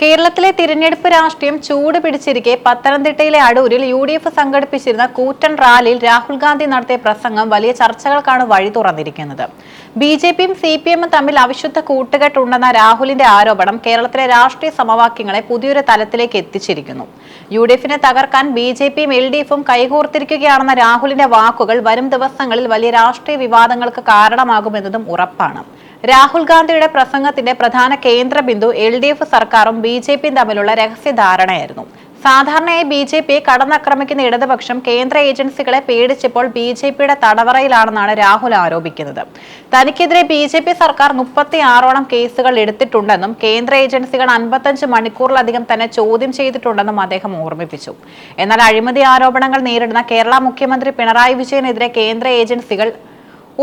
കേരളത്തിലെ തിരഞ്ഞെടുപ്പ് രാഷ്ട്രീയം ചൂട് പിടിച്ചിരിക്കെ പത്തനംതിട്ടയിലെ അടൂരിൽ യു.ഡി.എഫ് സംഘടിപ്പിച്ചിരുന്ന കൂറ്റൻ റാലിയിൽ രാഹുൽ ഗാന്ധി നടത്തിയ പ്രസംഗം വലിയ ചർച്ചകൾക്കാണ് വഴി തുറന്നിരിക്കുന്നത്. ബി.ജെ.പിയും സി.പി.എമ്മും തമ്മിൽ അവിശുദ്ധ കൂട്ടുകെട്ടുണ്ടെന്ന രാഹുലിന്റെ ആരോപണം കേരളത്തിലെ രാഷ്ട്രീയ സമവാക്യങ്ങളെ പുതിയൊരു തലത്തിലേക്ക് എത്തിച്ചിരിക്കുന്നു. യു.ഡി.എഫിനെ തകർക്കാൻ ബി.ജെ.പിയും എൽ.ഡി.എഫും കൈകോർത്തിരിക്കുകയാണെന്ന രാഹുലിന്റെ വാക്കുകൾ വരും ദിവസങ്ങളിൽ വലിയ രാഷ്ട്രീയ വിവാദങ്ങൾക്ക് കാരണമാകുമെന്നതും ഉറപ്പാണ്. രാഹുൽ ഗാന്ധിയുടെ പ്രസംഗത്തിന്റെ പ്രധാന കേന്ദ്രബിന്ദു എൽ.ഡി.എഫ് സർക്കാരും ബി.ജെ.പിയും തമ്മിലുള്ള രഹസ്യധാരണയായിരുന്നു. സാധാരണയായി ബി.ജെ.പിയെ കടന്നാക്രമിക്കുന്ന ഇടതുപക്ഷം കേന്ദ്ര ഏജൻസികളെ പേടിച്ചപ്പോൾ ബി.ജെ.പിയുടെ തടവറയിലാണെന്നാണ് രാഹുൽ ആരോപിക്കുന്നത്. തനിക്കെതിരെ ബി.ജെ.പി സർക്കാർ 36ഓളം കേസുകൾ എടുത്തിട്ടുണ്ടെന്നും കേന്ദ്ര ഏജൻസികൾ 55 മണിക്കൂറിലധികം തന്നെ ചോദ്യം ചെയ്തിട്ടുണ്ടെന്നും അദ്ദേഹം ഓർമ്മിപ്പിച്ചു. എന്നാൽ അഴിമതി ആരോപണങ്ങൾ നേരിടുന്ന കേരള മുഖ്യമന്ത്രി പിണറായി വിജയനെതിരെ കേന്ദ്ര ഏജൻസികൾ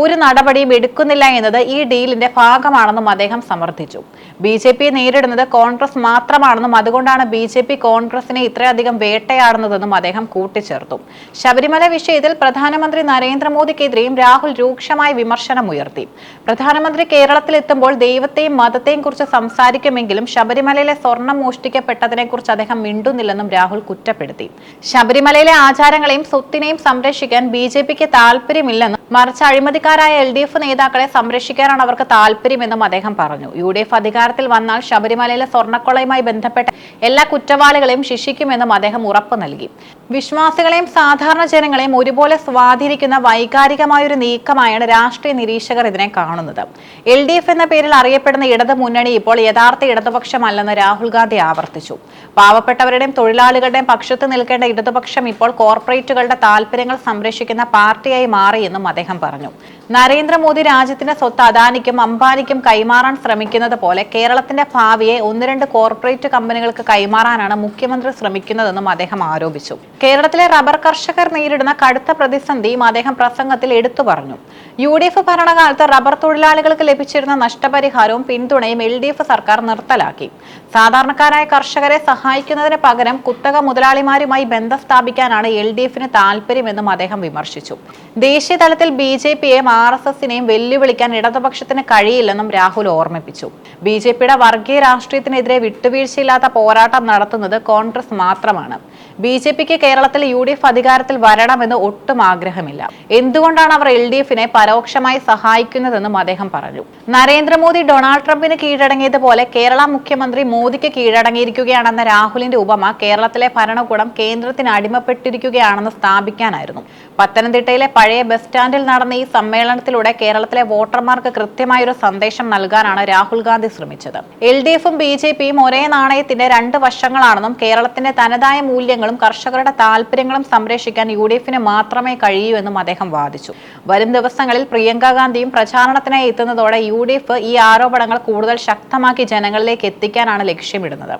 ഒരു നടപടിയും എടുക്കുന്നില്ല എന്നത് ഈ ഡീലിന്റെ ഭാഗമാണെന്നും അദ്ദേഹം സമർത്ഥിച്ചു. ബി.ജെ.പിയെ നേരിടുന്നത് കോൺഗ്രസ് മാത്രമാണെന്നും അതുകൊണ്ടാണ് ബി.ജെ.പി കോൺഗ്രസിനെ ഇത്രയധികം വേട്ടയാടുന്നതെന്നും അദ്ദേഹം കൂട്ടിച്ചേർത്തു. ശബരിമല വിഷയത്തിൽ പ്രധാനമന്ത്രി നരേന്ദ്രമോദിക്കെതിരെയും രാഹുൽ രൂക്ഷമായ വിമർശനമുയർത്തി. പ്രധാനമന്ത്രി കേരളത്തിലെത്തുമ്പോൾ ദൈവത്തെയും മതത്തെയും കുറിച്ച് സംസാരിക്കുമെങ്കിലും ശബരിമലയിലെ സ്വർണം മോഷ്ടിക്കപ്പെട്ടതിനെക്കുറിച്ച് അദ്ദേഹം മിണ്ടുന്നില്ലെന്നും രാഹുൽ കുറ്റപ്പെടുത്തി. ശബരിമലയിലെ ആചാരങ്ങളെയും സ്വത്തിനെയും സംരക്ഷിക്കാൻ ബി.ജെ.പിക്ക് താല്പര്യമില്ലെന്നും മറിച്ച് അഴിമതിക്കാരായ എൽ.ഡി.എഫ് നേതാക്കളെ സംരക്ഷിക്കാനാണ് അവർക്ക് താല്പര്യമെന്നും അദ്ദേഹം പറഞ്ഞു. യു.ഡി.എഫ് അധികാരത്തിൽ വന്നാൽ ശബരിമലയിലെ സ്വർണ്ണക്കൊള്ളയുമായി ബന്ധപ്പെട്ട എല്ലാ കുറ്റവാളികളെയും ശിക്ഷിക്കുമെന്നും അദ്ദേഹം ഉറപ്പു നൽകി. വിശ്വാസികളെയും സാധാരണ ജനങ്ങളെയും ഒരുപോലെ സ്വാധീനിക്കുന്ന വൈകാരികമായൊരു നീക്കമായാണ് രാഷ്ട്രീയ നിരീക്ഷകർ ഇതിനെ കാണുന്നത്. എൽ.ഡി.എഫ് എന്ന പേരിൽ അറിയപ്പെടുന്ന ഇടത് മുന്നണി ഇപ്പോൾ യഥാർത്ഥ ഇടതുപക്ഷമല്ലെന്ന് രാഹുൽ ഗാന്ധി ആവർത്തിച്ചു. പാവപ്പെട്ടവരുടെയും തൊഴിലാളികളുടെയും പക്ഷത്ത് നിൽക്കേണ്ട ഇടതുപക്ഷം ഇപ്പോൾ കോർപ്പറേറ്റുകളുടെ താല്പര്യങ്ങൾ സംരക്ഷിക്കുന്ന പാർട്ടിയായി മാറിയെന്നും അദ്ദേഹം പറഞ്ഞു. നരേന്ദ്രമോദി രാജ്യത്തിന്റെ സ്വത്ത് അദാനിക്കും അംബാനിക്കും കൈമാറാൻ ശ്രമിക്കുന്നത് പോലെ കേരളത്തിന്റെ ഭാവിയെ 1-2 കോർപ്പറേറ്റ് കമ്പനികൾക്ക് കൈമാറാനാണ് മുഖ്യമന്ത്രി ശ്രമിക്കുന്നതെന്നും അദ്ദേഹം ആരോപിച്ചു. കേരളത്തിലെ റബ്ബർ കർഷകർ നേരിടുന്ന കടുത്ത പ്രതിസന്ധിയും അദ്ദേഹം പ്രസംഗത്തിൽ എടുത്തു പറഞ്ഞു. യു.ഡി.എഫ് ഭരണകാലത്ത് റബ്ബർ തൊഴിലാളികൾക്ക് ലഭിച്ചിരുന്ന നഷ്ടപരിഹാരവും പിന്തുണയും എൽ.ഡി.എഫ് സർക്കാർ നിർത്തലാക്കി. സാധാരണക്കാരായ കർഷകരെ സഹായിക്കുന്നതിന് പകരം കുത്തക മുതലാളിമാരുമായി ബന്ധം സ്ഥാപിക്കാനാണ് എൽ.ഡി.എഫിന് താല്പര്യമെന്നും അദ്ദേഹം വിമർശിച്ചു. ദേശീയ തലത്തിൽ ബി.ജെ.പിയെയും ആർ.എസ്.എസിനെയും വെല്ലുവിളിക്കാൻ ഇടതുപക്ഷത്തിന് കഴിയില്ലെന്നും രാഹുൽ ഓർമ്മിപ്പിച്ചു. ബി.ജെ.പിയുടെ വർഗീയ രാഷ്ട്രീയത്തിനെതിരെ വിട്ടുവീഴ്ചയില്ലാത്ത പോരാട്ടം നടത്തുന്നത് കോൺഗ്രസ് മാത്രമാണ്. ബി.ജെ.പിക്ക് കേരളത്തിൽ യു.ഡി.എഫ് അധികാരത്തിൽ വരണമെന്ന് ഒട്ടും ആഗ്രഹമില്ല. എന്തുകൊണ്ടാണ് അവർ എൽ.ഡി.എഫിനെ പരോക്ഷമായി സഹായിക്കുന്നതെന്നും അദ്ദേഹം പറഞ്ഞു. നരേന്ദ്രമോദി ഡൊണാൾഡ് ട്രംപിന് കീഴടങ്ങിയതുപോലെ കേരള മുഖ്യമന്ത്രി മോദിക്ക് കീഴടങ്ങിയിരിക്കുകയാണെന്ന രാഹുലിന്റെ ഉപമ കേരളത്തിലെ ഭരണകൂടം കേന്ദ്രത്തിന് അടിമപ്പെട്ടിരിക്കുകയാണെന്ന് സ്ഥാപിക്കാനായിരുന്നു. പത്തനംതിട്ടയിലെ പഴയ ബസ് സ്റ്റാൻഡിൽ നടന്ന ഈ സമ്മേളനത്തിലൂടെ കേരളത്തിലെ വോട്ടർമാർക്ക് കൃത്യമായൊരു സന്ദേശം നൽകാനാണ് രാഹുൽ ഗാന്ധി ശ്രമിച്ചത്. എൽ.ഡി.എഫും ബി.ജെ.പിയും ഒരേ നാണയത്തിന്റെ 2 വശങ്ങളാണെന്നും കേരളത്തിന്റെ തനതായ മൂല്യങ്ങളും കർഷകരുടെ താല്പര്യങ്ങളും സംരക്ഷിക്കാൻ യു.ഡി.എഫിന് മാത്രമേ കഴിയൂ എന്നും അദ്ദേഹം വാദിച്ചു. വരും ദിവസങ്ങളിൽ പ്രിയങ്ക ഗാന്ധിയും പ്രചാരണത്തിനായി എത്തുന്നതോടെ യു.ഡി.എഫ് ഈ ആരോപണങ്ങൾ കൂടുതൽ ശക്തമാക്കി ജനങ്ങളിലേക്ക് എത്തിക്കാനാണ് ലക്ഷ്യമിടുന്നത്.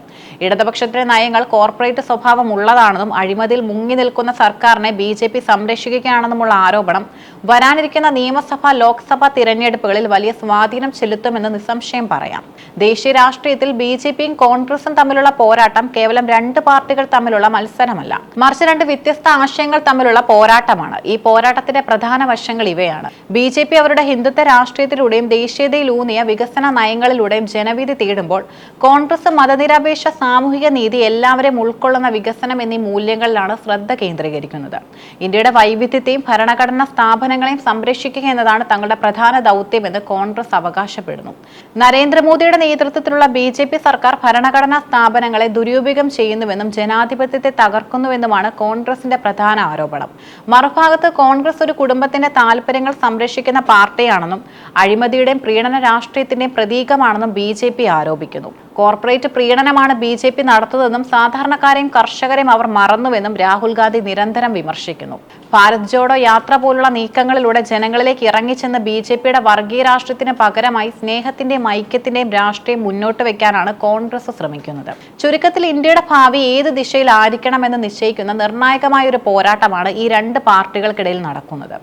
ഇടതുപക്ഷത്തിന്റെ നയങ്ങൾ കോർപ്പറേറ്റ് സ്വഭാവം ഉള്ളതാണെന്നും അഴിമതിയിൽ മുങ്ങി നിൽക്കുന്ന സർക്കാരിനെ ബി.ജെ.പി സംരക്ഷിക്കുകയാണെന്നുമുള്ള ആരോപണം വരാനിരിക്കുന്ന നിയമസഭാ ലോക്സഭാ തിരഞ്ഞെടുപ്പുകളിൽ വലിയ സ്വാധീനം ചെലുത്തുമെന്ന് നിസ്സംശയം പറയാം. ദേശീയ രാഷ്ട്രീയത്തിൽ ബി.ജെ.പിയും കോൺഗ്രസും തമ്മിലുള്ള പോരാട്ടം കേവലം 2 പാർട്ടികൾ തമ്മിലുള്ള മത്സരമല്ല, മറിച്ച് 2 വ്യത്യസ്ത ആശയങ്ങൾ തമ്മിലുള്ള പോരാട്ടമാണ്. ഈ പോരാട്ടത്തിന്റെ പ്രധാന വശങ്ങൾ ഇവയാണ്. ബി.ജെ.പി അവരുടെ ഹിന്ദുത്വ രാഷ്ട്രീയത്തിലൂടെയും ദേശീയതയിലൂന്നിയ വികസന നയങ്ങളിലൂടെയും ജനവിധി തേടുമ്പോൾ കോൺഗ്രസ് മതനിരപേക്ഷ സാമൂഹിക നീതി, എല്ലാവരെയും ഉൾക്കൊള്ളുന്ന വികസനം എന്നീ മൂല്യങ്ങളിലാണ് ശ്രദ്ധ കേന്ദ്രീകരിക്കുന്നത്. ഇന്ത്യയുടെ വൈവിധ്യത്തെയും ഭരണഘടനാ സ്ഥാപനങ്ങളെയും സംരക്ഷിക്കുക എന്നതാണ് തങ്ങളുടെ പ്രധാന ദൗത്യമെന്ന് കോൺഗ്രസ് അവകാശപ്പെടുന്നു. നരേന്ദ്രമോദിയുടെ നേതൃത്വത്തിലുള്ള ബി.ജെ.പി സർക്കാർ ഭരണഘടനാ സ്ഥാപനങ്ങളെ ദുരുപയോഗം ചെയ്യുന്നുവെന്നും ജനാധിപത്യത്തെ തകർക്കുന്നുവെന്നുമാണ് കോൺഗ്രസിന്റെ പ്രധാന ആരോപണം. മറുഭാഗത്ത് കോൺഗ്രസ് ഒരു കുടുംബത്തിന്റെ താല്പര്യങ്ങൾ സംരക്ഷിക്കുന്ന പാർട്ടിയാണെന്നും അഴിമതിയുടെയും പ്രീണന രാഷ്ട്രീയത്തിന്റെയും പ്രതീകമാണെന്നും ബി.ജെ.പി ആരോപിക്കുന്നു. കോർപ്പറേറ്റ് പ്രീണനമാണ് ബി.ജെ.പി നടത്തുന്നതെന്നും സാധാരണക്കാരെയും കർഷകരെയും അവർ മറന്നുവെന്നും രാഹുൽ ഗാന്ധി നിരന്തരം വിമർശിക്കുന്നു. ഭാരത് ജോഡോ യാത്ര പോലുള്ള നീക്കങ്ങളിലൂടെ ജനങ്ങളിലേക്ക് ഇറങ്ങിച്ചെന്ന് ബി.ജെ.പിയുടെ വർഗീയ രാഷ്ട്രീയത്തിന് പകരമായി സ്നേഹത്തിന്റെയും ഐക്യത്തിന്റെയും രാഷ്ട്രീയം മുന്നോട്ട് വയ്ക്കാനാണ് കോൺഗ്രസ് ശ്രമിക്കുന്നത്. ചുരുക്കത്തിൽ ഇന്ത്യയുടെ ഭാവി ഏത് ദിശയിലായിരിക്കണമെന്ന് നിശ്ചയിക്കുന്ന നിർണായകമായ ഒരു പോരാട്ടമാണ് ഈ 2 പാർട്ടികൾക്കിടയിൽ നടക്കുന്നത്.